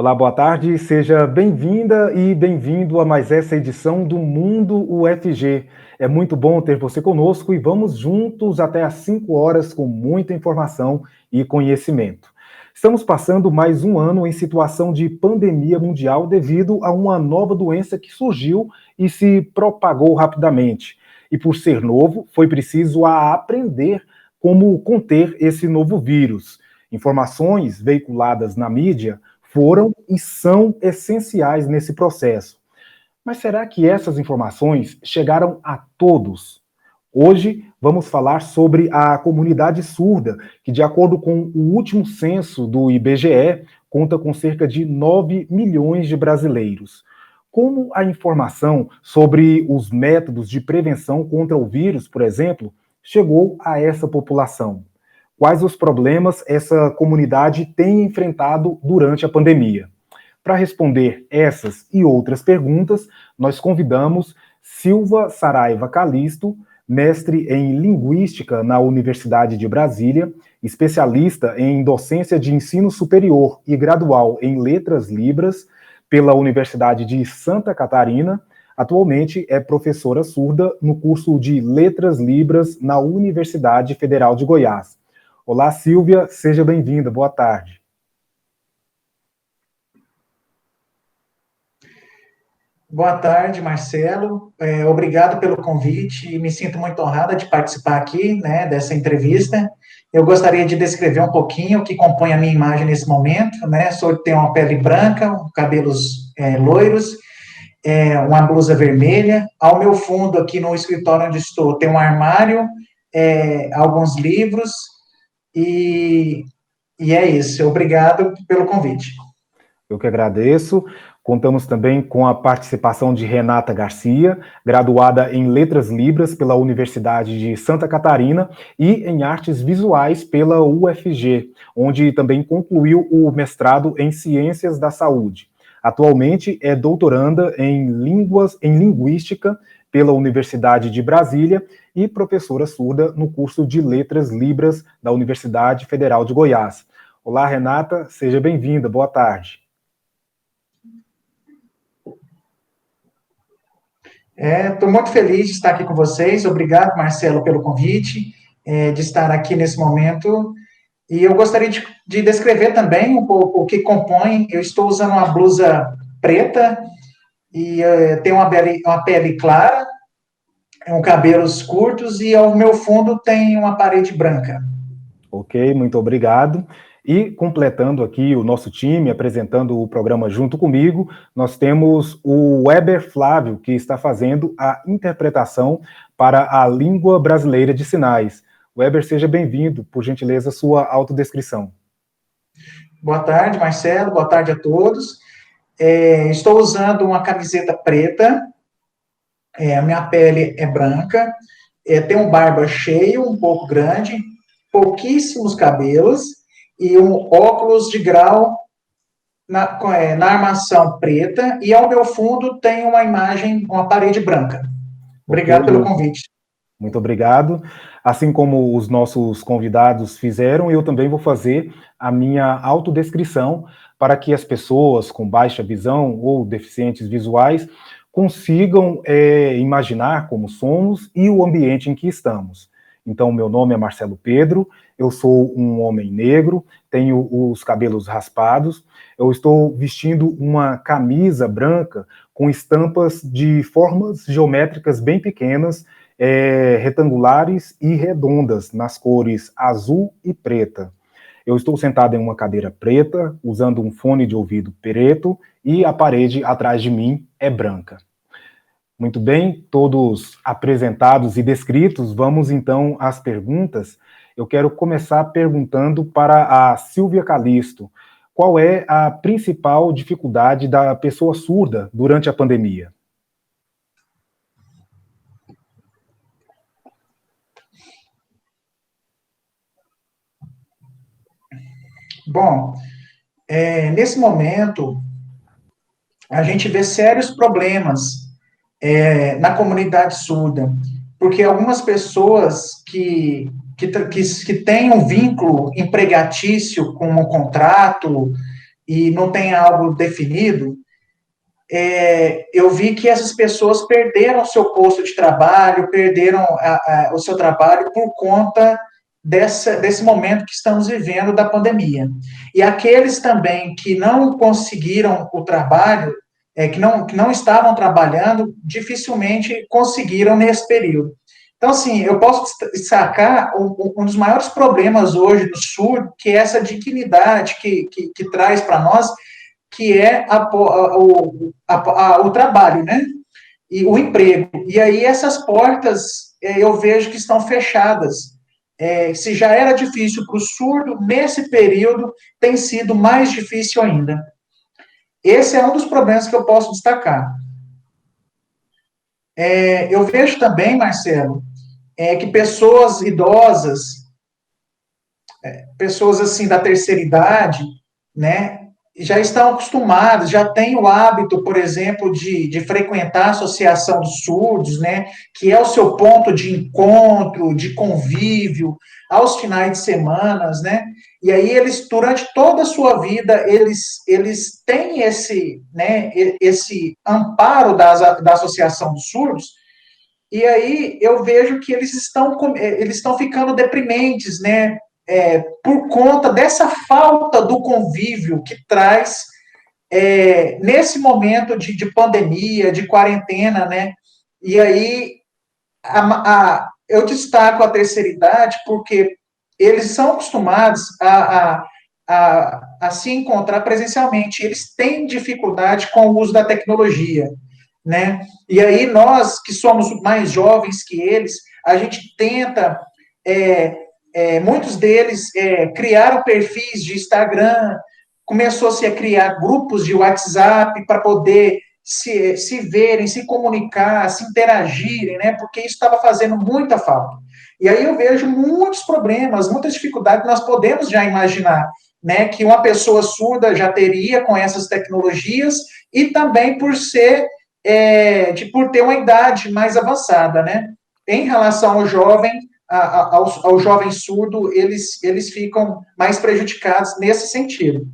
Olá, boa tarde, seja bem-vinda e bem-vindo a mais essa edição do Mundo UFG. É muito bom ter você conosco e vamos juntos até às 5 horas com muita informação e conhecimento. Estamos passando mais um ano em situação de pandemia mundial devido a uma nova doença que surgiu e se propagou rapidamente. E por ser novo, foi preciso aprender como conter esse novo vírus. Informações veiculadas na mídia foram e são essenciais nesse processo. Mas será que essas informações chegaram a todos? Hoje vamos falar sobre a comunidade surda, que, de acordo com o último censo do IBGE, conta com cerca de 9 milhões de brasileiros. Como a informação sobre os métodos de prevenção contra o vírus, por exemplo, chegou a essa população? Quais os problemas essa comunidade tem enfrentado durante a pandemia? Para responder essas e outras perguntas, nós convidamos Silva Saraiva Calisto, mestre em Linguística na Universidade de Brasília, especialista em docência de ensino superior e gradual em Letras Libras pela Universidade de Santa Catarina. Atualmente é professora surda no curso de Letras Libras na Universidade Federal de Goiás. Olá, Silvia, seja bem-vinda, boa tarde. Boa tarde, Marcelo. Obrigado pelo convite e me sinto muito honrada de participar aqui, né, dessa entrevista. Eu gostaria de descrever um pouquinho o que compõe a minha imagem nesse momento, né? Tenho uma pele branca, cabelos loiros, uma blusa vermelha. Ao meu fundo, aqui no escritório onde estou, tem um armário, alguns livros e é isso. Obrigado pelo convite. Eu que agradeço. Contamos também com a participação de Renata Garcia, graduada em Letras Libras pela Universidade de Santa Catarina e em Artes Visuais pela UFG, onde também concluiu o mestrado em Ciências da Saúde. Atualmente é doutoranda em Linguística pela Universidade de Brasília e professora surda no curso de Letras Libras da Universidade Federal de Goiás. Olá, Renata, seja bem-vinda, boa tarde. Estou muito feliz de estar aqui com vocês. Obrigado, Marcelo, pelo convite, de estar aqui nesse momento. E eu gostaria de descrever também um pouco o que compõe. Eu estou usando uma blusa preta e tenho uma pele clara, cabelos curtos e ao meu fundo tem uma parede branca. Ok, muito obrigado. E completando aqui o nosso time, apresentando o programa junto comigo, nós temos o Weber Flávio, que está fazendo a interpretação para a língua brasileira de sinais. Weber, seja bem-vindo, por gentileza, sua autodescrição. Boa tarde, Marcelo, boa tarde a todos. Estou usando uma camiseta preta, a minha pele é branca, tenho barba cheia, um pouco grande, pouquíssimos cabelos e um óculos de grau na armação preta, e ao meu fundo tem uma imagem, uma parede branca. Obrigado pelo convite. Muito obrigado. Assim como os nossos convidados fizeram, eu também vou fazer a minha autodescrição para que as pessoas com baixa visão ou deficientes visuais consigam imaginar como somos e o ambiente em que estamos. Então, meu nome é Marcelo Pedro, eu sou um homem negro, tenho os cabelos raspados, eu estou vestindo uma camisa branca com estampas de formas geométricas bem pequenas, retangulares e redondas, nas cores azul e preta. Eu estou sentado em uma cadeira preta, usando um fone de ouvido preto, e a parede atrás de mim é branca. Muito bem, todos apresentados e descritos, vamos então às perguntas. Eu quero começar perguntando para a Silvia Calisto, qual é a principal dificuldade da pessoa surda durante a pandemia? Bom, nesse momento, a gente vê sérios problemas na comunidade surda, porque algumas pessoas que têm um vínculo empregatício com um contrato e não tem algo definido, eu vi que essas pessoas perderam o seu posto de trabalho, perderam o seu trabalho por conta desse momento que estamos vivendo da pandemia. E aqueles também que não conseguiram o trabalho, que não estavam trabalhando, dificilmente conseguiram nesse período. Então, assim, eu posso destacar um dos maiores problemas hoje do surdo, que é essa dignidade que traz para nós, que é o trabalho, né? E o emprego. E aí essas portas eu vejo que estão fechadas. Se já era difícil para o surdo, nesse período tem sido mais difícil ainda. Esse é um dos problemas que eu posso destacar. Eu vejo também, Marcelo, que pessoas idosas, pessoas assim da terceira idade, né, já estão acostumadas, já têm o hábito, por exemplo, de frequentar a Associação dos Surdos, né, que é o seu ponto de encontro, de convívio, aos finais de semana, né, e aí eles, durante toda a sua vida, eles têm esse, né, esse amparo da Associação dos Surdos, e aí eu vejo que eles estão ficando deprimentes, né? Por conta dessa falta do convívio que traz nesse momento de pandemia, de quarentena, né? E aí eu destaco a terceira idade porque eles são acostumados a se encontrar presencialmente, eles têm dificuldade com o uso da tecnologia, né? E aí nós, que somos mais jovens que eles, a gente tenta, muitos deles criaram perfis de Instagram, começou-se a criar grupos de WhatsApp para poder se verem, se comunicar, se interagirem, né? Porque isso estava fazendo muita falta. E aí eu vejo muitos problemas, muitas dificuldades que nós podemos já imaginar, né? Que uma pessoa surda já teria com essas tecnologias e também por ser por ter uma idade mais avançada, né? Em relação ao jovem, ao jovem surdo, eles ficam mais prejudicados nesse sentido.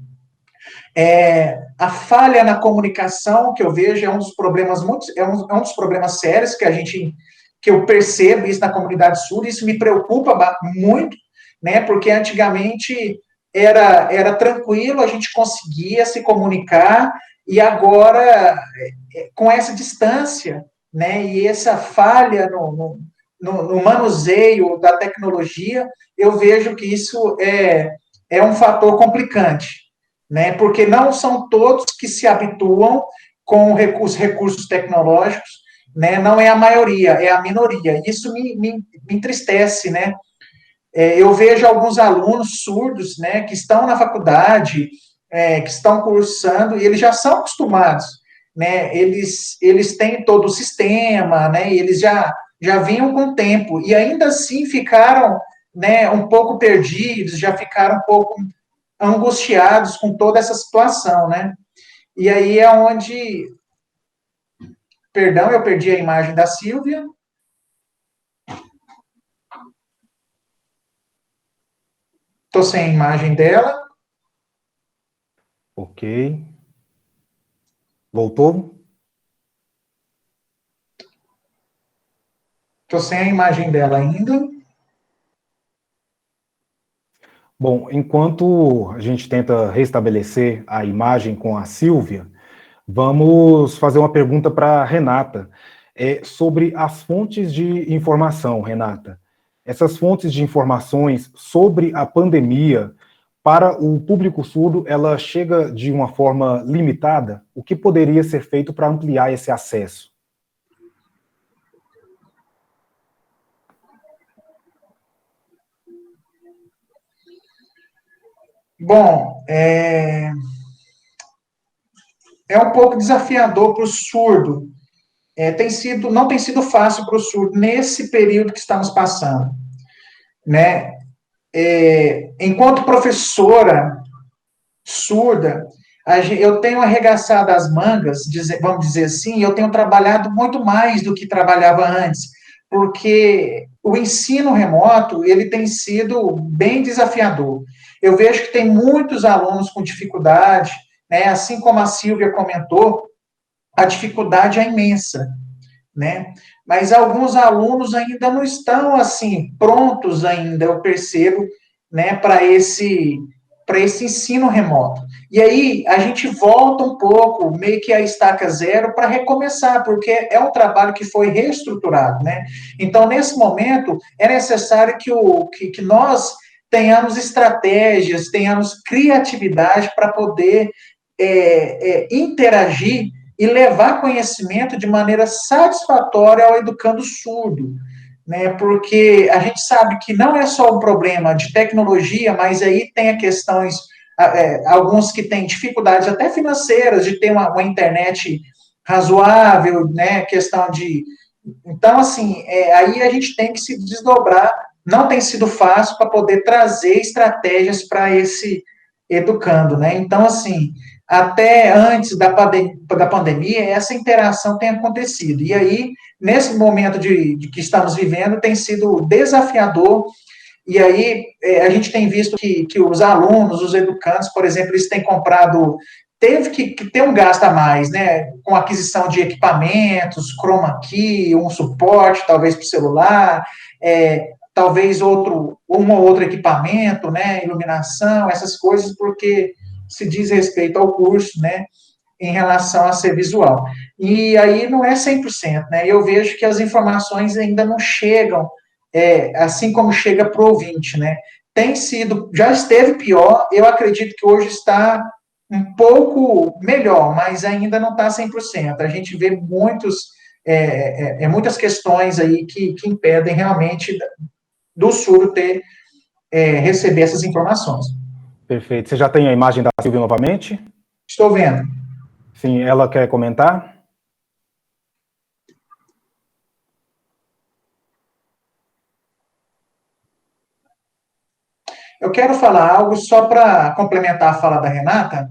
A falha na comunicação que eu vejo é um dos problemas é um dos problemas sérios que eu percebo isso na comunidade surda, isso me preocupa muito, né? Porque antigamente era tranquilo, a gente conseguia se comunicar, e agora, com essa distância, né, e essa falha no manuseio da tecnologia, eu vejo que isso é um fator complicante, né, porque não são todos que se habituam com os recursos tecnológicos, né, não é a maioria, é a minoria. Isso me entristece, né? Eu vejo alguns alunos surdos, né, que estão na faculdade, que estão cursando, e eles já são acostumados, né, eles têm todo o sistema, né, eles já vinham com o tempo, e ainda assim ficaram, né, um pouco perdidos, já ficaram um pouco angustiados com toda essa situação, né, e aí é onde, perdão, eu perdi a imagem da Silvia. Estou sem a imagem dela. Ok. Voltou? Estou sem a imagem dela ainda. Bom, enquanto a gente tenta restabelecer a imagem com a Silvia, vamos fazer uma pergunta para a Renata, sobre as fontes de informação, Renata. Essas fontes de informações sobre a pandemia, para o público surdo, ela chega de uma forma limitada? O que poderia ser feito para ampliar esse acesso? Bom, um pouco desafiador para o surdo. Não tem sido fácil para o surdo nesse período que estamos passando, né? Enquanto professora surda, eu tenho arregaçado as mangas, vamos dizer assim, eu tenho trabalhado muito mais do que trabalhava antes, porque o ensino remoto, ele tem sido bem desafiador. Eu vejo que tem muitos alunos com dificuldade, né? Assim como a Silvia comentou, a dificuldade é imensa, né? Mas alguns alunos ainda não estão assim prontos ainda, eu percebo, né, para esse ensino remoto. E aí a gente volta um pouco, meio que a estaca zero, para recomeçar, porque é um trabalho que foi reestruturado, né? Então, nesse momento, é necessário que nós tenhamos estratégias, tenhamos criatividade para poder interagir e levar conhecimento de maneira satisfatória ao educando surdo, né? Porque a gente sabe que não é só um problema de tecnologia, mas aí tem a questões, alguns que têm dificuldades até financeiras de ter uma internet razoável, né? Questão de, então assim, aí a gente tem que se desdobrar. Não tem sido fácil para poder trazer estratégias para esse educando, né? Então assim, até antes da pandemia, essa interação tem acontecido. E aí, nesse momento de que estamos vivendo, tem sido desafiador. E aí, a gente tem visto que os alunos, os educandos, por exemplo, eles têm comprado, teve que ter um gasto a mais, né? Com aquisição de equipamentos, chroma key, um suporte, talvez para o celular, talvez um ou outro equipamento, né? Iluminação, essas coisas, porque se diz respeito ao curso, né, em relação a ser visual. E aí não é 100%, né? Eu vejo que as informações ainda não chegam, assim como chega para o ouvinte, né? Tem sido, já esteve pior, eu acredito que hoje está um pouco melhor, mas ainda não está 100%. A gente vê muitas questões aí que impedem realmente do surdo receber essas informações. Perfeito. Você já tem a imagem da Silvia novamente? Estou vendo. Sim, ela quer comentar? Eu quero falar algo só para complementar a fala da Renata.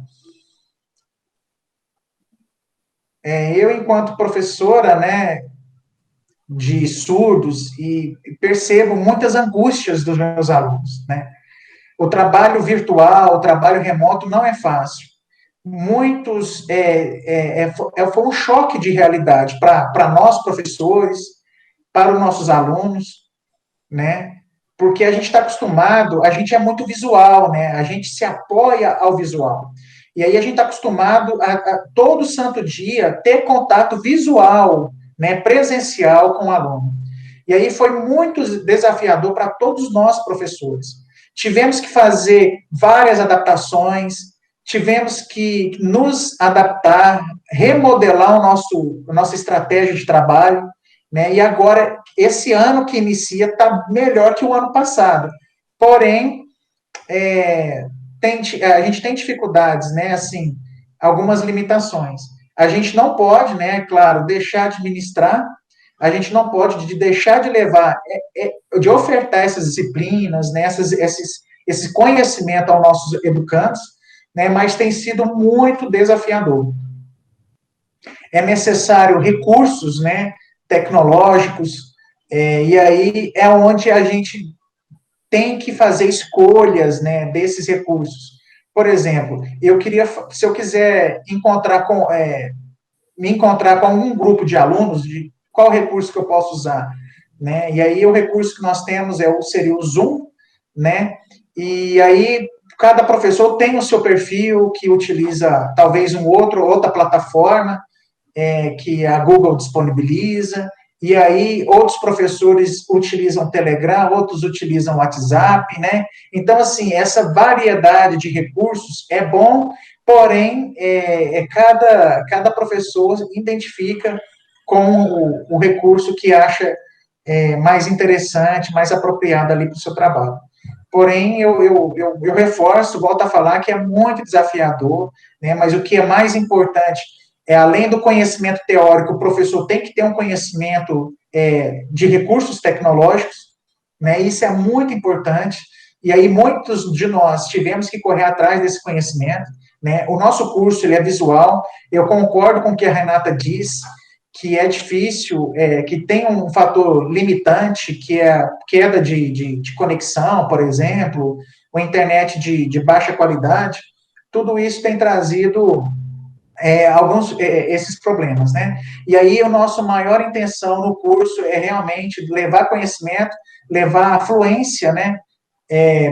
Eu, enquanto professora, né, de surdos, e percebo muitas angústias dos meus alunos, né? O trabalho virtual, o trabalho remoto não é fácil. Muitos, foi um choque de realidade para nós, professores, para os nossos alunos, né? Porque a gente está acostumado, a gente é muito visual, né? A gente se apoia ao visual. E aí a gente está acostumado a todo santo dia ter contato visual, né, presencial com o aluno. E aí foi muito desafiador para todos nós, professores. Tivemos que fazer várias adaptações, tivemos que nos adaptar, remodelar a nossa estratégia de trabalho, né? E agora, esse ano que inicia está melhor que o ano passado. Porém, a gente tem dificuldades, né? Assim, algumas limitações. A gente não pode, né, claro, deixar de ministrar, a gente não pode deixar de levar, de ofertar essas disciplinas, né, esse conhecimento aos nossos educandos, né, mas tem sido muito desafiador. É necessário recursos, né, tecnológicos, e aí é onde a gente tem que fazer escolhas, né, desses recursos. Por exemplo, se eu quiser me encontrar com algum grupo de alunos, de qual recurso que eu posso usar, né? E aí o recurso que nós temos seria o Zoom, né? E aí cada professor tem o seu perfil que utiliza talvez outra plataforma, que a Google disponibiliza, e aí outros professores utilizam Telegram, outros utilizam WhatsApp, né? Então, assim, essa variedade de recursos é bom, porém, cada professor identifica com o recurso que acha mais interessante, mais apropriado ali para o seu trabalho. Porém, eu reforço, volto a falar que é muito desafiador, né? Mas o que é mais importante além do conhecimento teórico, o professor tem que ter um conhecimento de recursos tecnológicos, né? Isso é muito importante. E aí muitos de nós tivemos que correr atrás desse conhecimento, né? O nosso curso ele é visual. Eu concordo com o que a Renata diz, que é difícil, que tem um fator limitante, que é a queda de conexão, por exemplo, ou internet de baixa qualidade, tudo isso tem trazido esses problemas, né? E aí, a nossa maior intenção no curso é realmente levar conhecimento, levar fluência, né,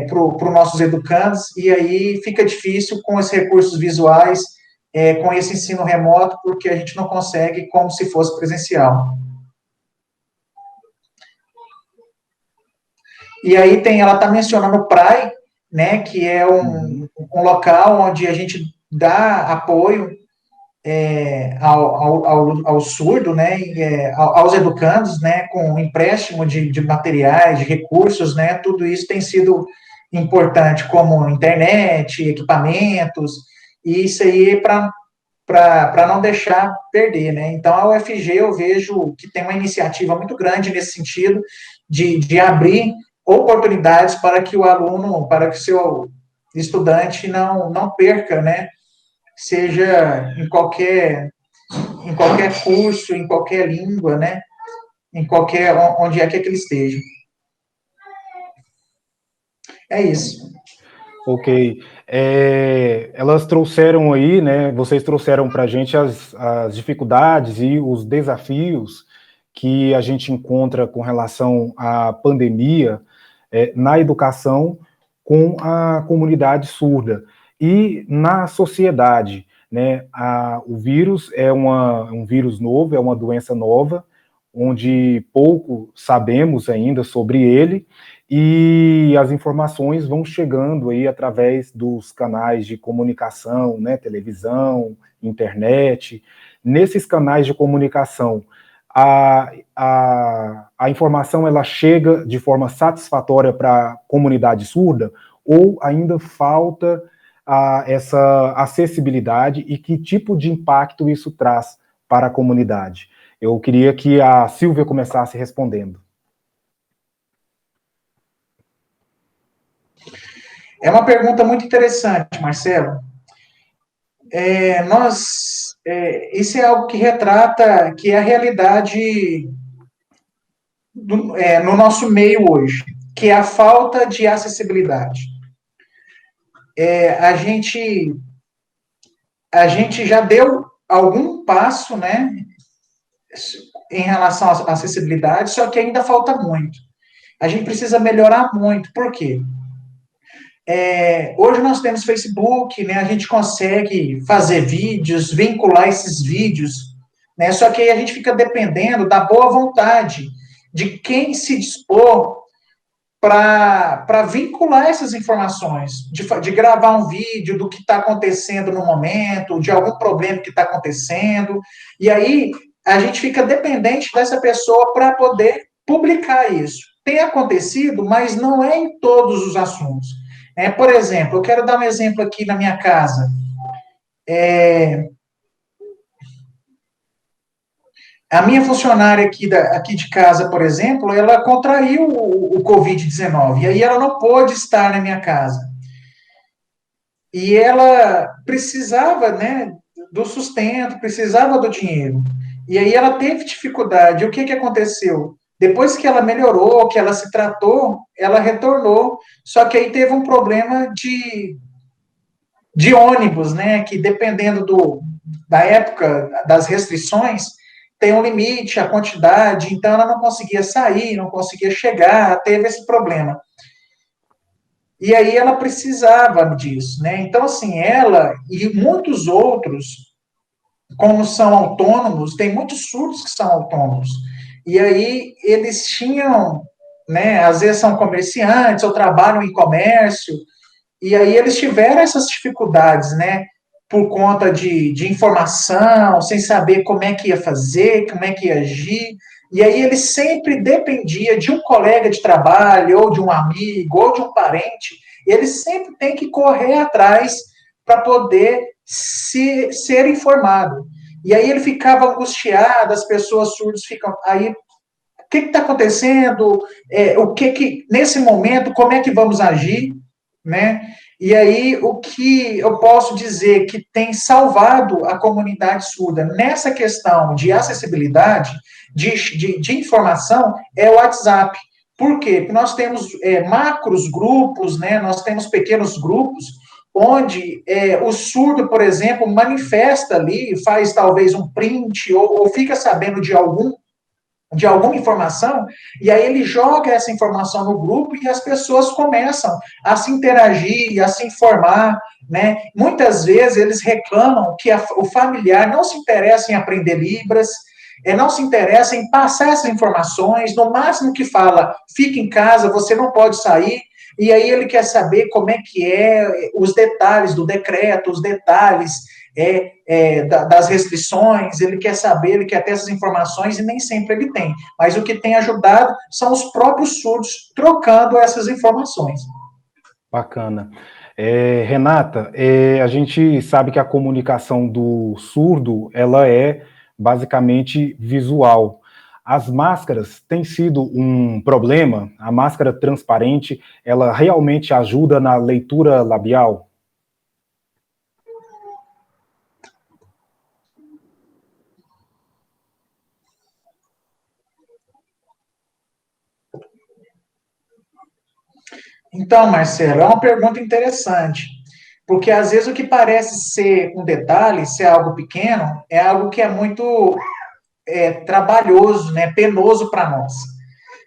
para os nossos educandos, e aí fica difícil com os recursos visuais, com esse ensino remoto, porque a gente não consegue como se fosse presencial. E aí ela está mencionando o PRAE, né, que é um local onde a gente dá apoio ao surdo, né, aos educandos, né, com empréstimo de materiais, de recursos, né, tudo isso tem sido importante, como internet, equipamentos, e isso aí para não deixar perder, né. Então, a UFG, eu vejo que tem uma iniciativa muito grande nesse sentido, de abrir oportunidades para que o aluno, para que o seu estudante não perca, né, seja em qualquer curso, em qualquer língua, né? Em qualquer, onde é que ele esteja. É isso. Ok. Elas trouxeram aí, né? Vocês trouxeram para a gente as dificuldades e os desafios que a gente encontra com relação à pandemia na educação com a comunidade surda e na sociedade, né? O vírus é um vírus novo, é uma doença nova, onde pouco sabemos ainda sobre ele, e as informações vão chegando aí através dos canais de comunicação, né, televisão, internet. Nesses canais de comunicação, a informação ela chega de forma satisfatória para a comunidade surda ou ainda falta essa acessibilidade e que tipo de impacto isso traz para a comunidade? Eu queria que a Silvia começasse respondendo. É uma pergunta muito interessante, Marcelo. Isso é algo que retrata que é a realidade no nosso meio hoje, que é a falta de acessibilidade. A gente já deu algum passo, né, em relação à acessibilidade, só que ainda falta muito. A gente precisa melhorar muito. Por quê? Hoje nós temos Facebook, né? A gente consegue fazer vídeos, vincular esses vídeos, né? Só que aí a gente fica dependendo da boa vontade de quem se dispor para vincular essas informações, de gravar um vídeo do que está acontecendo no momento, de algum problema que está acontecendo, e aí a gente fica dependente dessa pessoa para poder publicar isso. Tem acontecido, mas não é em todos os assuntos. Por exemplo, eu quero dar um exemplo aqui na minha casa. A minha funcionária aqui de casa, por exemplo, ela contraiu o Covid-19, e aí ela não pôde estar na minha casa. E ela precisava, né, do sustento, precisava do dinheiro. E aí ela teve dificuldade. E o que aconteceu? Depois que ela melhorou, que ela se tratou, ela retornou. Só que aí teve um problema de ônibus, né? Que dependendo da época das restrições, tem um limite, a quantidade, então ela não conseguia sair, não conseguia chegar, teve esse problema. E aí ela precisava disso, né? Então, assim, ela e muitos outros, como são autônomos, tem muitos surdos que são autônomos. E aí eles tinham, né? Às vezes são comerciantes ou trabalham em comércio, e aí eles tiveram essas dificuldades, né? Por conta de informação, sem saber como é que ia fazer, como é que ia agir. E aí ele sempre dependia de um colega de trabalho, ou de um amigo, ou de um parente. E ele sempre tem que correr atrás para poder ser informado. E aí ele ficava angustiado, as pessoas surdas ficam. Aí, o que está acontecendo? Nesse momento, como é que vamos agir? Né? E aí, o que eu posso dizer que tem salvado a comunidade surda nessa questão de acessibilidade, de informação, é o WhatsApp. Por quê? Porque nós temos macros grupos, né? Nós temos pequenos grupos, onde o surdo, por exemplo, manifesta ali, faz talvez um print ou fica sabendo de alguma informação, e aí ele joga essa informação no grupo e as pessoas começam a se interagir, a se informar, né? Muitas vezes eles reclamam que o familiar não se interessa em aprender Libras, não se interessa em passar essas informações, no máximo que fala, fica em casa, você não pode sair, e aí ele quer saber como é que é os detalhes do decreto, os detalhes das restrições, ele quer saber, ele quer ter essas informações e nem sempre ele tem. Mas o que tem ajudado são os próprios surdos trocando essas informações. Bacana. Renata, a gente sabe que a comunicação do surdo, ela é basicamente visual. As máscaras têm sido um problema? A máscara transparente, ela realmente ajuda na leitura labial? Então, Marcelo, é uma pergunta interessante, porque às vezes o que parece ser um detalhe, ser algo pequeno, é algo que é muito trabalhoso, né, penoso para nós.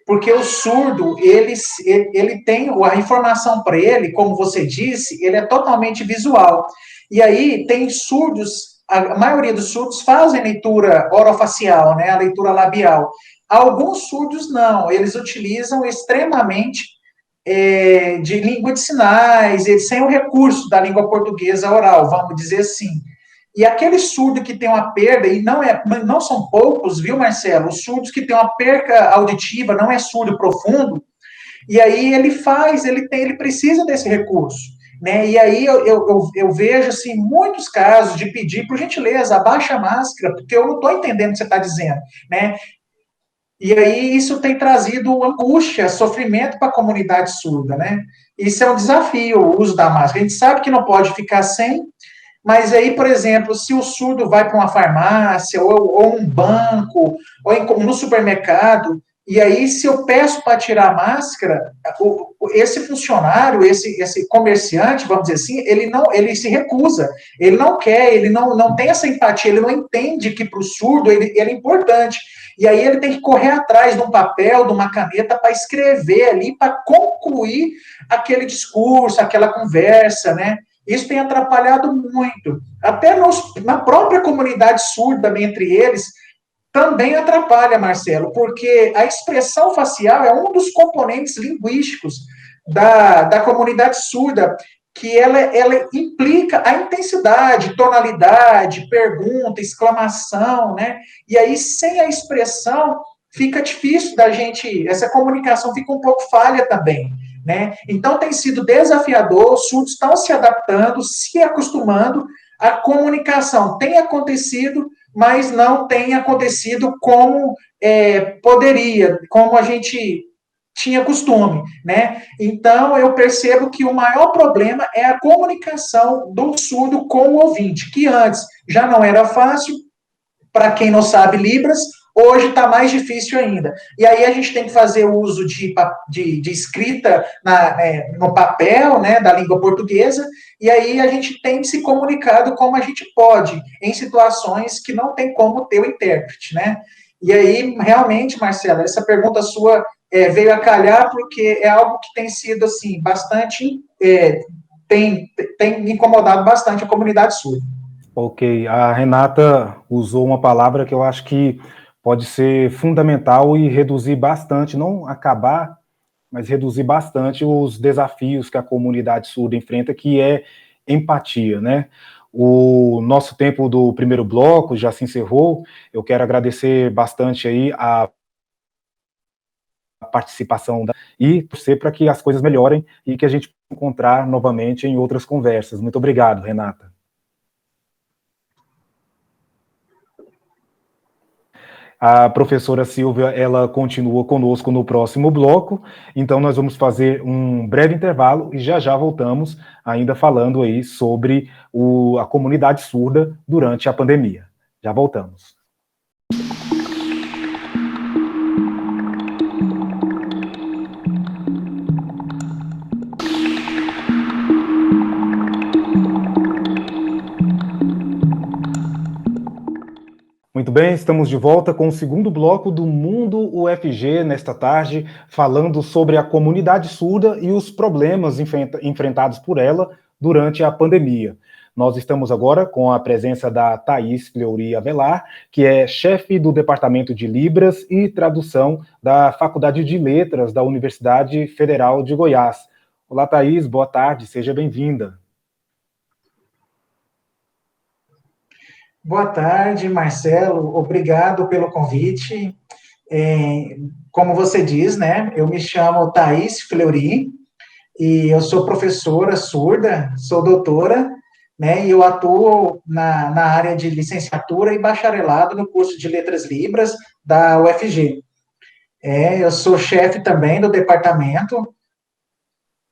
Porque o surdo, ele tem a informação para ele, como você disse, ele é totalmente visual. E aí tem surdos, a maioria dos surdos fazem leitura orofacial, né, a leitura labial. Alguns surdos não, eles utilizam extremamente de língua de sinais, sem o recurso da língua portuguesa oral, vamos dizer assim. E aquele surdo que tem uma perda, e não são poucos, viu, Marcelo? Os surdos que têm uma perca auditiva, não é surdo profundo, e aí ele precisa desse recurso. Né? E aí eu vejo assim, muitos casos de pedir, por gentileza, abaixa a máscara, porque eu não estou entendendo o que você está dizendo. Né? E aí isso tem trazido angústia, sofrimento para a comunidade surda. Né? Isso é um desafio, o uso da máscara. A gente sabe que não pode ficar sem, mas aí, por exemplo, se o surdo vai para uma farmácia, ou um banco, ou no supermercado, e aí se eu peço para tirar a máscara, esse funcionário, esse comerciante, vamos dizer assim, ele se recusa, ele não quer, ele não tem essa empatia, ele não entende que para o surdo ele é importante. E aí ele tem que correr atrás de um papel, de uma caneta, para escrever ali, para concluir aquele discurso, aquela conversa, né? Isso tem atrapalhado muito. Até na própria comunidade surda, entre eles, também atrapalha, Marcelo, porque a expressão facial é um dos componentes linguísticos da comunidade surda, que ela implica a intensidade, tonalidade, pergunta, exclamação, né? E aí, sem a expressão, fica difícil da gente, essa comunicação fica um pouco falha também. Né? Então tem sido desafiador, os surdos estão se adaptando, se acostumando, a comunicação tem acontecido, mas não tem acontecido como poderia, como a gente tinha costume, né? Então eu percebo que o maior problema é a comunicação do surdo com o ouvinte, que antes já não era fácil, para quem não sabe Libras, hoje está mais difícil ainda. E aí a gente tem que fazer o uso de escrita no papel, né, da língua portuguesa, e aí a gente tem se comunicado como a gente pode, em situações que não tem como ter o intérprete, né? E aí, realmente, Marcela, essa pergunta sua veio a calhar porque é algo que tem sido, assim, bastante... tem incomodado bastante a comunidade surda. Ok, a Renata usou uma palavra que eu acho que pode ser fundamental e reduzir bastante, não acabar, mas reduzir bastante os desafios que a comunidade surda enfrenta, que é empatia, né? O nosso tempo do primeiro bloco já se encerrou. Eu quero agradecer bastante aí a participação e torcer para que as coisas melhorem e que a gente possa encontrar novamente em outras conversas. Muito obrigado, Renata. A professora Silvia, ela continua conosco no próximo bloco, então nós vamos fazer um breve intervalo e já voltamos, ainda falando aí sobre a comunidade surda durante a pandemia. Já voltamos. bem, estamos de volta com o segundo bloco do Mundo UFG nesta tarde, falando sobre a comunidade surda e os problemas enfrentados por ela durante a pandemia. Nós estamos agora com a presença da Thaís Fleury Avelar, que é chefe do Departamento de Libras e Tradução da Faculdade de Letras da Universidade Federal de Goiás. Olá, Thaís, boa tarde, seja bem-vinda. Boa tarde, Marcelo. Obrigado pelo convite. Como você diz, né? Eu me chamo Thaís Fleury e eu sou professora surda, sou doutora, né? E eu atuo na área de licenciatura e bacharelado no curso de Letras Libras da UFG. Eu sou chefe também do departamento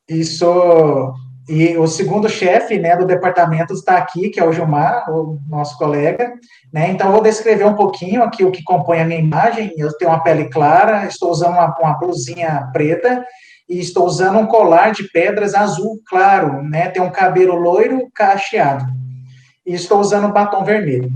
e o segundo chefe, né, do departamento está aqui, que é o Gilmar, o nosso colega, né? Então, eu vou descrever um pouquinho aqui o que compõe a minha imagem. Eu tenho uma pele clara, estou usando uma blusinha preta e estou usando um colar de pedras azul claro, né? Tenho um cabelo loiro cacheado e estou usando um batom vermelho.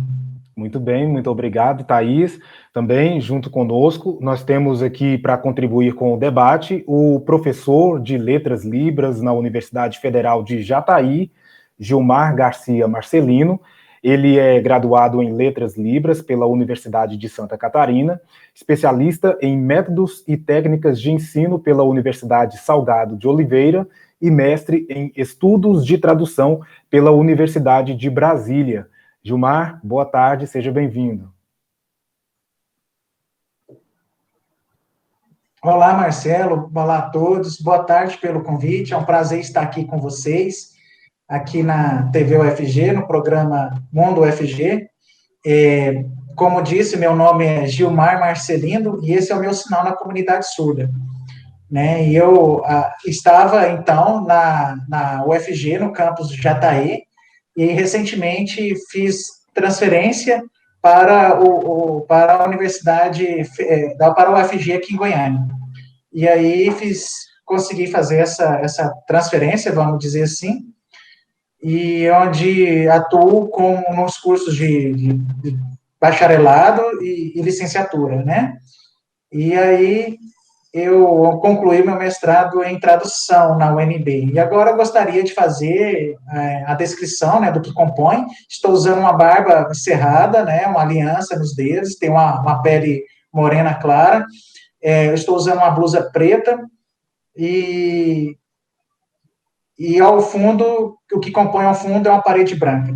Muito bem, muito obrigado, Thaís. Também, junto conosco, nós temos aqui para contribuir com o debate o professor de Letras Libras na Universidade Federal de Jataí, Gilmar Garcia Marcelino. Ele é graduado em Letras Libras pela Universidade de Santa Catarina, especialista em métodos e técnicas de ensino pela Universidade Salgado de Oliveira e mestre em estudos de tradução pela Universidade de Brasília. Gilmar, boa tarde, seja bem-vindo. Olá, Marcelo. Olá a todos. Boa tarde pelo convite. É um prazer estar aqui com vocês, aqui na TV UFG, no programa Mundo UFG. Como disse, meu nome é Gilmar Marcelino e esse é o meu sinal na comunidade surda. Né? E eu estava, então, na UFG, no campus de Jataí, e recentemente fiz transferência para a universidade, para o UFG aqui em Goiânia. E aí consegui fazer essa transferência, vamos dizer assim, e onde atuo nos cursos de bacharelado e licenciatura, né? E aí eu concluí meu mestrado em tradução na UNB. E agora eu gostaria de fazer a descrição, né, do que compõe. Estou usando uma barba cerrada, né, uma aliança nos dedos, tenho uma pele morena clara, eu estou usando uma blusa preta e ao fundo, o que compõe ao fundo é uma parede branca.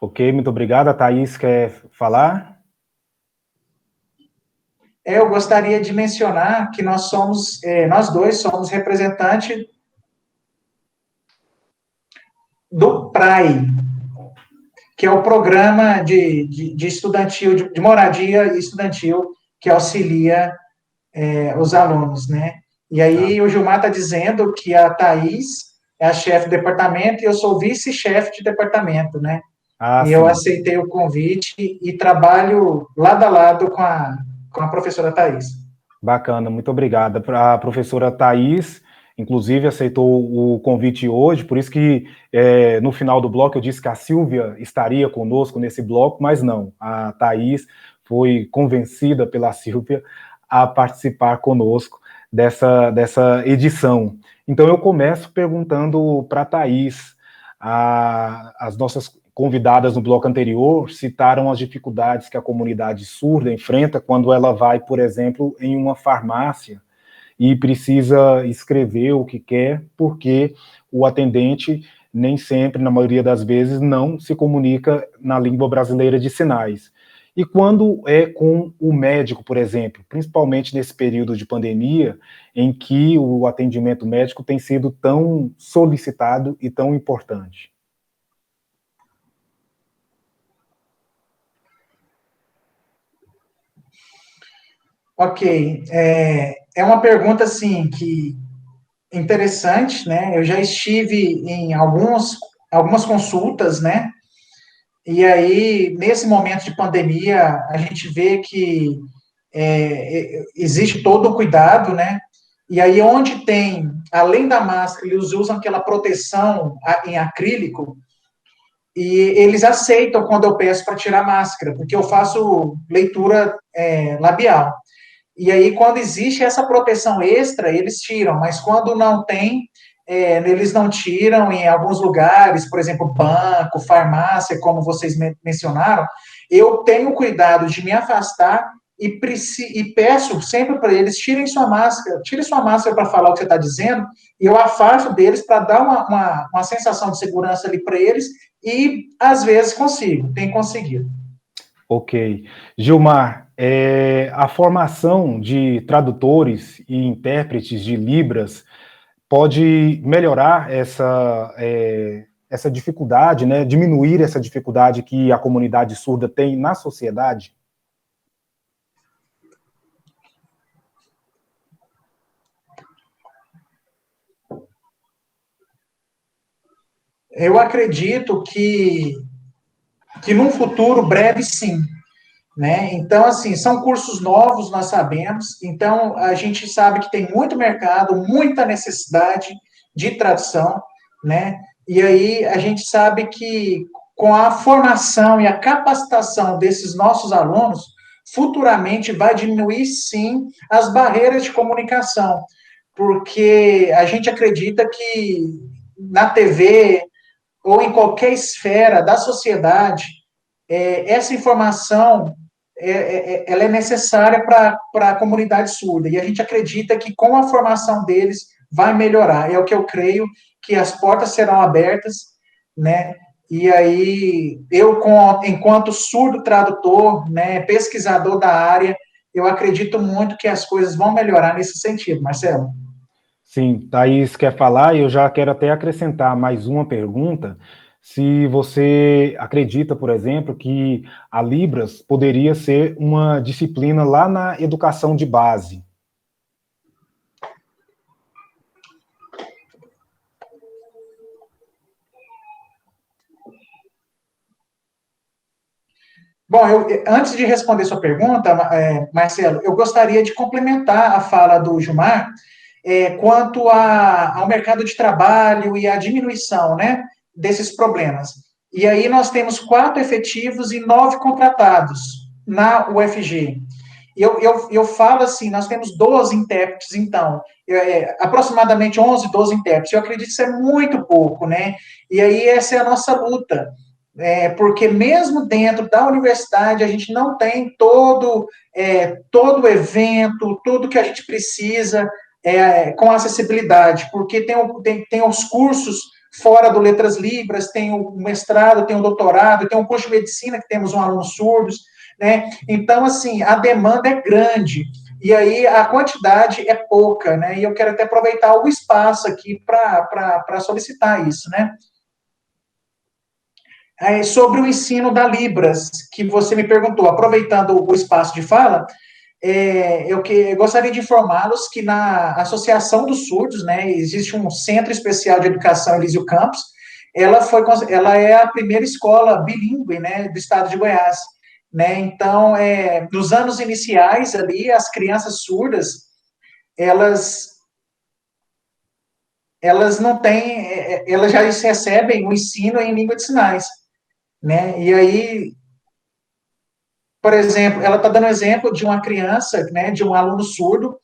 Ok, muito obrigado. A Thaís quer falar? Eu gostaria de mencionar que nós dois somos representantes do PRAE, que é o programa de estudantil, de moradia estudantil, que auxilia os alunos, né? E aí o Gilmar está dizendo que a Thaís é a chefe do departamento e eu sou vice-chefe de departamento, né? E eu Sim. aceitei o convite e trabalho lado a lado com a professora Thaís. Bacana, muito obrigada. A professora Thaís, inclusive, aceitou o convite hoje, por isso que no final do bloco eu disse que a Silvia estaria conosco nesse bloco, mas não, a Thaís foi convencida pela Silvia a participar conosco dessa edição. Então eu começo perguntando para a Thaís, as nossas convidadas no bloco anterior citaram as dificuldades que a comunidade surda enfrenta quando ela vai, por exemplo, em uma farmácia e precisa escrever o que quer, porque o atendente nem sempre, na maioria das vezes, não se comunica na língua brasileira de sinais. E quando é com o médico, por exemplo, principalmente nesse período de pandemia, em que o atendimento médico tem sido tão solicitado e tão importante. Ok, é uma pergunta, assim, que interessante, né? Eu já estive em algumas consultas, né? E aí, nesse momento de pandemia, a gente vê que existe todo o cuidado, né? E aí, onde tem, além da máscara, eles usam aquela proteção em acrílico, E eles aceitam quando eu peço para tirar máscara, porque eu faço leitura labial. E aí, quando existe essa proteção extra, eles tiram, mas quando não tem, eles não tiram em alguns lugares, por exemplo, banco, farmácia, como vocês mencionaram, eu tenho cuidado de me afastar e peço sempre para eles, tirem sua máscara para falar o que você está dizendo, e eu afasto deles para dar uma sensação de segurança ali para eles, e às vezes consigo, tenho conseguido. Ok. Gilmar, a formação de tradutores e intérpretes de Libras pode melhorar essa dificuldade, né? Diminuir essa dificuldade que a comunidade surda tem na sociedade? Eu acredito que num futuro breve, sim. Né? Então, assim, são cursos novos, nós sabemos, então a gente sabe que tem muito mercado, muita necessidade de tradução, né? E aí a gente sabe que com a formação e a capacitação desses nossos alunos, futuramente vai diminuir, sim, as barreiras de comunicação, porque a gente acredita que na TV ou em qualquer esfera da sociedade, essa informação ela é necessária para a comunidade surda. E a gente acredita que com a formação deles vai melhorar. É o que eu creio, que as portas serão abertas, né? E aí, enquanto surdo tradutor, né, pesquisador da área, eu acredito muito que as coisas vão melhorar nesse sentido, Marcelo. Sim, Thaís quer falar e eu já quero até acrescentar mais uma pergunta. Se você acredita, por exemplo, que a Libras poderia ser uma disciplina lá na educação de base. Bom, antes de responder sua pergunta, Marcelo, eu gostaria de complementar a fala do Gilmar quanto ao mercado de trabalho e à diminuição, né, desses problemas. E aí nós temos 4 efetivos e 9 contratados na UFG. Eu falo assim, nós temos 12 intérpretes, então, aproximadamente 11, 12 intérpretes. Eu acredito que isso é muito pouco, né? E aí essa é a nossa luta. Porque mesmo dentro da universidade a gente não tem todo o evento, tudo que a gente precisa com acessibilidade, porque tem os cursos fora do Letras Libras, tem o mestrado, tem o doutorado, tem o curso de medicina que temos um aluno surdos, né? Então, assim, a demanda é grande, e aí a quantidade é pouca, né? E eu quero até aproveitar o espaço aqui para solicitar isso, né? Sobre o ensino da Libras, que você me perguntou, aproveitando o espaço de fala, eu gostaria de informá-los que na Associação dos Surdos, né, existe um Centro Especial de Educação Elísio Campos, ela é a primeira escola bilíngue, né, do estado de Goiás, né, então, nos anos iniciais ali, as crianças surdas, elas, elas não têm, elas já recebem o ensino em língua de sinais, né, e aí por exemplo, ela está dando exemplo de uma criança, né, de um aluno surdo,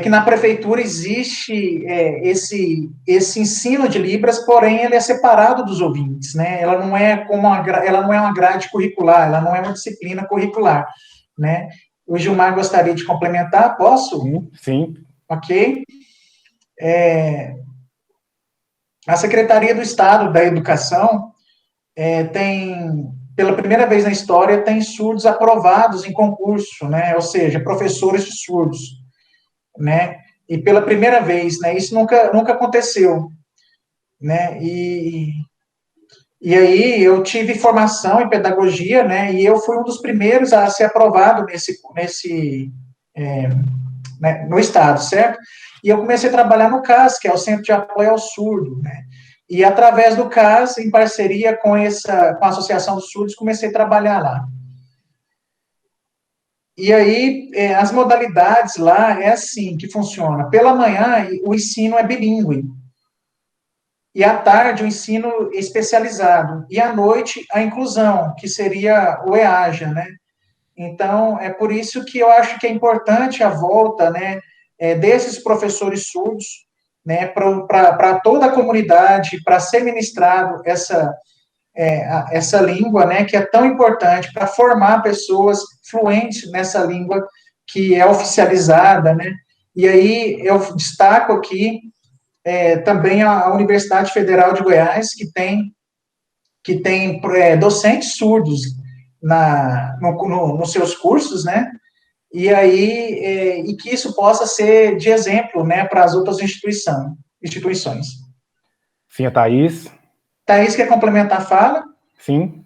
que na prefeitura existe esse ensino de Libras, porém ele é separado dos ouvintes, né? Ela não é ela não é uma grade curricular, ela não é uma disciplina curricular, né? O Gilmar gostaria de complementar, posso? Sim, sim. Ok. A Secretaria do Estado da Educação tem, pela primeira vez na história, tem surdos aprovados em concurso, né? Ou seja, professores de surdos, né? E pela primeira vez, né? Isso nunca aconteceu, né? E aí eu tive formação em pedagogia, né? E eu fui um dos primeiros a ser aprovado né, no estado, certo? E eu comecei a trabalhar no CAS, que é o Centro de Apoio ao Surdo, né? E através do CAS, em parceria com a Associação dos Surdos, comecei a trabalhar lá. E aí, as modalidades lá é assim que funciona. Pela manhã, o ensino é bilíngue. e à tarde o ensino especializado, e à noite a inclusão, que seria o EAJA, né? Então, é por isso que eu acho que é importante a volta, né, desses professores surdos, né, para toda a comunidade, para ser ministrado essa língua, né, que é tão importante para formar pessoas fluentes nessa língua que é oficializada, né? E aí eu destaco aqui também a Universidade Federal de Goiás, que tem docentes surdos nos seus cursos, né? E aí e que isso possa ser de exemplo, né, para as outras instituições. Sim, a Thaís. Thaís, quer complementar a fala? Sim.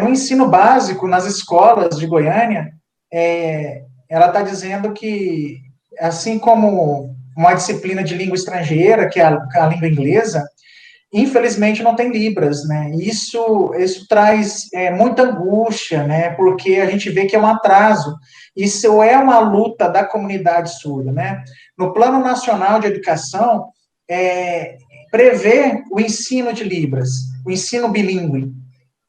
No ensino básico, nas escolas de Goiânia, ela está dizendo que, assim como uma disciplina de língua estrangeira, que é a língua inglesa, infelizmente não tem Libras, né? Isso traz muita angústia, né? Porque a gente vê que é um atraso. Isso é uma luta da comunidade surda, né? No Plano Nacional de Educação, prevê o ensino de Libras, o ensino bilíngue,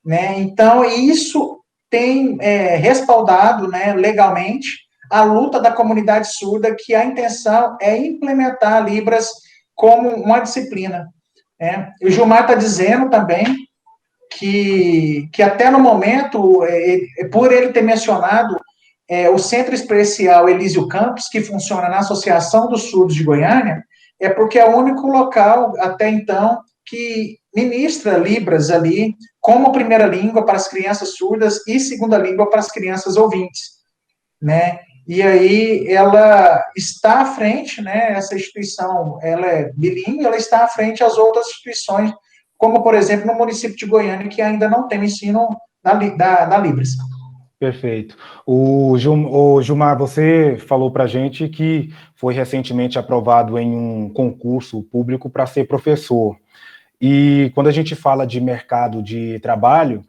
né? Então, isso tem respaldado, né, legalmente a luta da comunidade surda, que a intenção é implementar Libras como uma disciplina. Né? O Gilmar está dizendo também que até no momento, por ele ter mencionado o Centro Especial Elísio Campos, que funciona na Associação dos Surdos de Goiânia, é porque é o único local, até então, que ministra Libras ali como primeira língua para as crianças surdas e segunda língua para as crianças ouvintes, né? E aí ela está à frente, né? Essa instituição, ela é bilíngue, ela está à frente às outras instituições, como, por exemplo, no município de Goiânia, que ainda não tem o ensino da Libras. Perfeito. O Gilmar, você falou para a gente que foi recentemente aprovado em um concurso público para ser professor. E quando a gente fala de mercado de trabalho,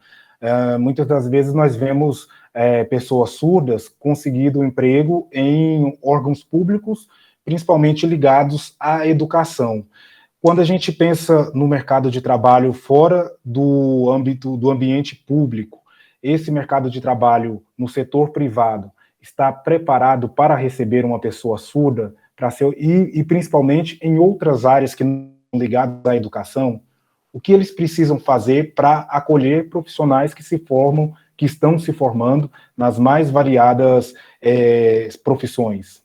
muitas das vezes nós vemos pessoas surdas conseguindo emprego em órgãos públicos, principalmente ligados à educação. Quando a gente pensa no mercado de trabalho fora do âmbito do ambiente público, esse mercado de trabalho no setor privado está preparado para receber uma pessoa surda e principalmente em outras áreas que não são ligadas à educação? O que eles precisam fazer para acolher profissionais que se formam, que estão se formando nas mais variadas profissões?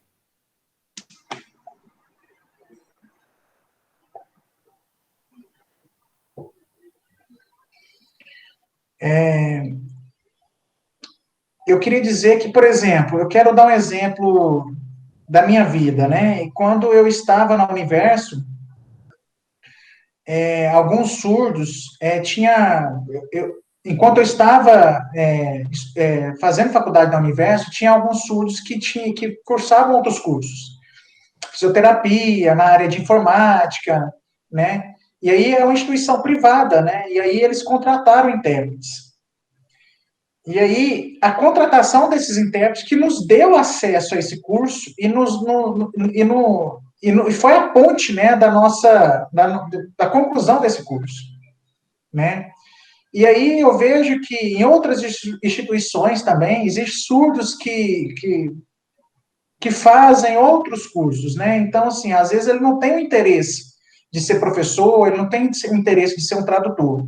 Eu queria dizer que, por exemplo, eu quero dar um exemplo da minha vida, né? E quando eu estava no Universo, alguns surdos enquanto eu estava fazendo faculdade na Universo, tinha alguns surdos que cursavam outros cursos, fisioterapia, na área de informática, né? E aí é uma instituição privada, né? E aí eles contrataram intérpretes. E aí, a contratação desses intérpretes que nos deu acesso a esse curso e foi a ponte, né, da conclusão desse curso, né? E aí eu vejo que em outras instituições também existem surdos que fazem outros cursos, né? Então, assim, às vezes ele não tem o interesse de ser professor, ele não tem o interesse de ser um tradutor.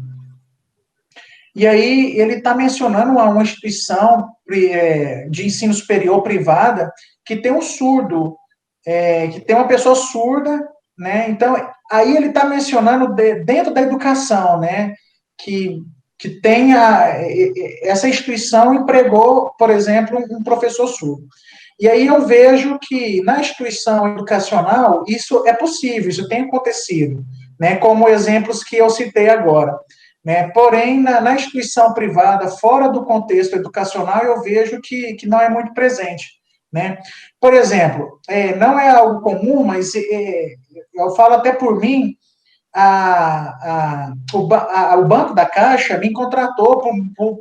E aí ele está mencionando uma instituição de ensino superior privada que tem um surdo, que tem uma pessoa surda, né? Então, aí ele está mencionando dentro da educação, né? Que essa instituição empregou, por exemplo, um professor surdo. E aí eu vejo que na instituição educacional isso é possível, isso tem acontecido, né? Como exemplos que eu citei agora. Né? Porém, na instituição privada, fora do contexto educacional, eu vejo que não é muito presente. Né? Por exemplo, não é algo comum, mas eu falo até por mim, o Banco da Caixa me contratou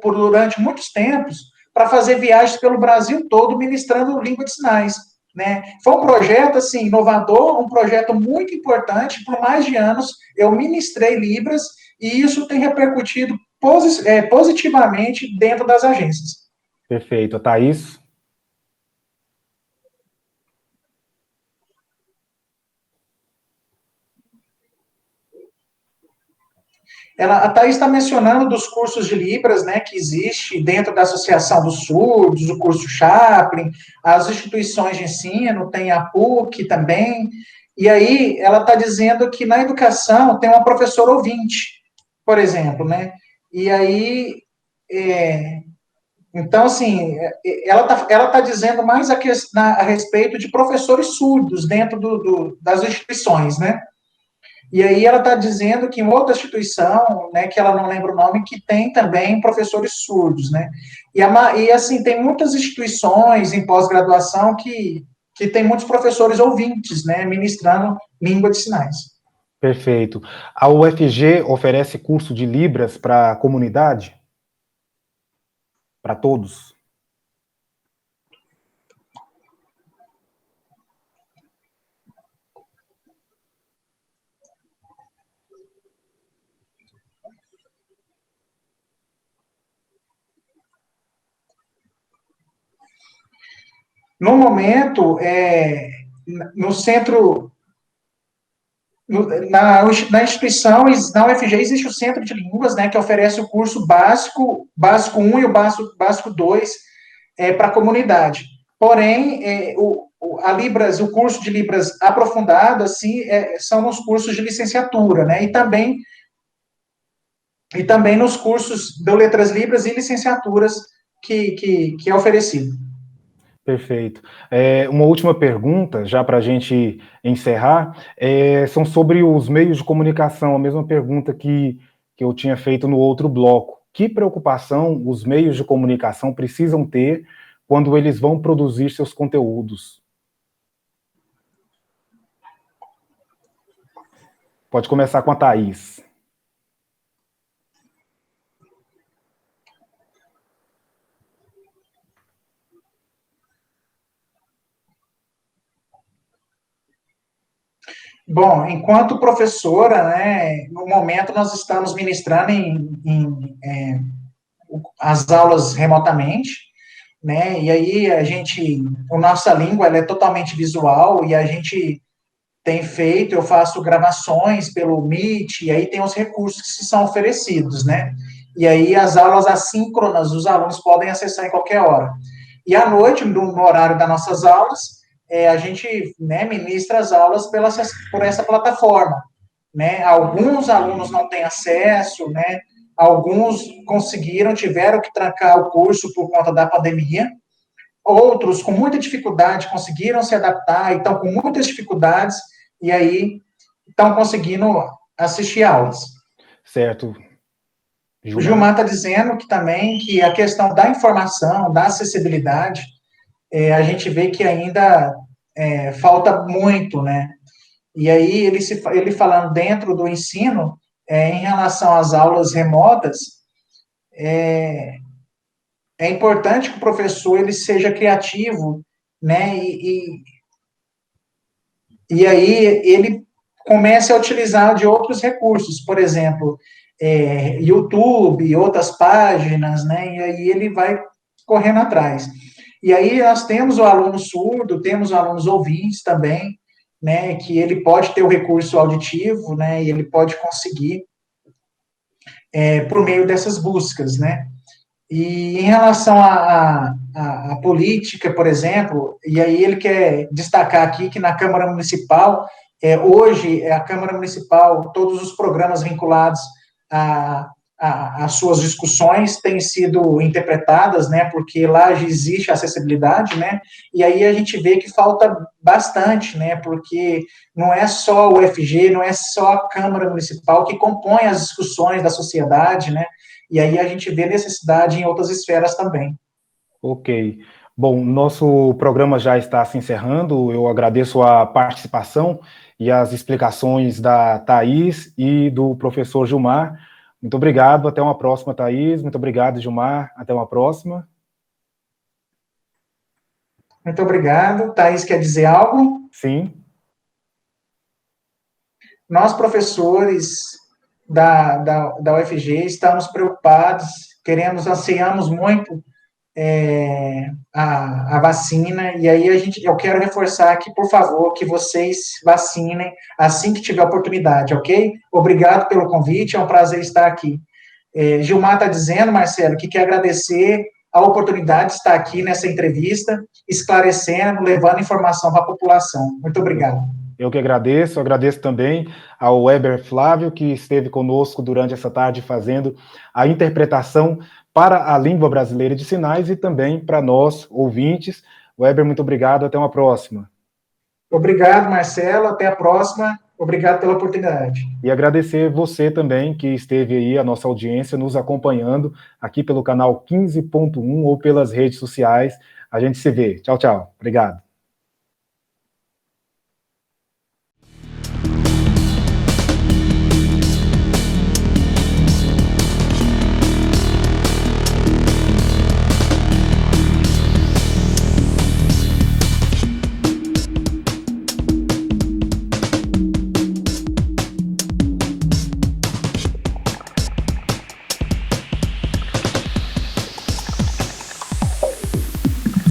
durante muitos tempos para fazer viagens pelo Brasil todo ministrando língua de sinais. né? Foi um projeto, assim, inovador, um projeto muito importante, por mais de anos eu ministrei Libras, e isso tem repercutido positivamente dentro das agências. Perfeito. A Thaís? A Thaís está mencionando dos cursos de Libras, né, que existe dentro da Associação dos Surdos, o curso Chaplin, as instituições de ensino, tem a PUC também, e aí ela está dizendo que na educação tem uma professora ouvinte, por exemplo, né, e aí, então, assim, ela tá dizendo mais a respeito de professores surdos dentro das instituições, né, e aí ela está dizendo que em outra instituição, né, que ela não lembra o nome, que tem também professores surdos, né? E assim, tem muitas instituições em pós-graduação que tem muitos professores ouvintes, né, ministrando língua de sinais. Perfeito. A UFG oferece curso de Libras para a comunidade? Para todos? No momento, no centro, na instituição, na UFG existe o Centro de Línguas, né, que oferece o curso básico 1 e o básico 2 para a comunidade. Porém, o curso de Libras aprofundado, assim, são nos cursos de licenciatura, né, e também nos cursos de Letras Libras e licenciaturas que é oferecido. Perfeito. Uma última pergunta, já para a gente encerrar, são sobre os meios de comunicação, a mesma pergunta que eu tinha feito no outro bloco. Que preocupação os meios de comunicação precisam ter quando eles vão produzir seus conteúdos? Pode começar com a Thaís. Bom, enquanto professora, né, no momento nós estamos ministrando as aulas remotamente, né, e aí a nossa língua ela é totalmente visual e a gente eu faço gravações pelo Meet, e aí tem os recursos que são oferecidos, né, e aí as aulas assíncronas os alunos podem acessar em qualquer hora. E à noite, no horário das nossas aulas, a gente, né, ministra as aulas por essa plataforma, né? Alguns alunos não têm acesso, né? Alguns tiveram que trancar o curso por conta da pandemia. Outros, com muita dificuldade, conseguiram se adaptar e estão com muitas dificuldades e aí estão conseguindo assistir aulas. Certo. O Gilmar está dizendo que também que a questão da informação, da acessibilidade, a gente vê que ainda falta muito, né? E aí ele falando dentro do ensino, em relação às aulas remotas, é importante que o professor ele seja criativo, né? E aí ele comece a utilizar de outros recursos, por exemplo, YouTube, outras páginas, né? E aí ele vai correndo atrás. E aí nós temos o aluno surdo, temos alunos ouvintes também, né? Que ele pode ter o recurso auditivo, né? E ele pode conseguir por meio dessas buscas, né? E em relação à política, por exemplo, e aí ele quer destacar aqui que na Câmara Municipal, hoje, a Câmara Municipal, todos os programas vinculados às suas discussões têm sido interpretadas, né, porque lá já existe acessibilidade, né, e aí a gente vê que falta bastante, né, porque não é só o FG, não é só a Câmara Municipal que compõe as discussões da sociedade, né, e aí a gente vê necessidade em outras esferas também. Ok. Bom, nosso programa já está se encerrando. Eu agradeço a participação e as explicações da Thaís e do professor Gilmar. Muito obrigado. Até uma próxima, Thaís. Muito obrigado, Gilmar. Até uma próxima. Muito obrigado. Thaís quer dizer algo? Sim. Nós, professores da UFG, estamos preocupados, queremos, ansiamos muito a vacina, e aí eu quero reforçar aqui, por favor, que vocês vacinem assim que tiver oportunidade, ok? Obrigado pelo convite, é um prazer estar aqui. Gilmar está dizendo, Marcelo, que quer agradecer a oportunidade de estar aqui nessa entrevista, esclarecendo, levando informação para a população. Muito obrigado. Eu que agradeço também ao Weber Flávio, que esteve conosco durante essa tarde fazendo a interpretação para a língua brasileira de sinais e também para nós, ouvintes. Weber, muito obrigado, até uma próxima. Obrigado, Marcelo, até a próxima. Obrigado pela oportunidade. E agradecer você também, que esteve aí, a nossa audiência, nos acompanhando aqui pelo canal 15.1 ou pelas redes sociais. A gente se vê. Tchau, tchau. Obrigado.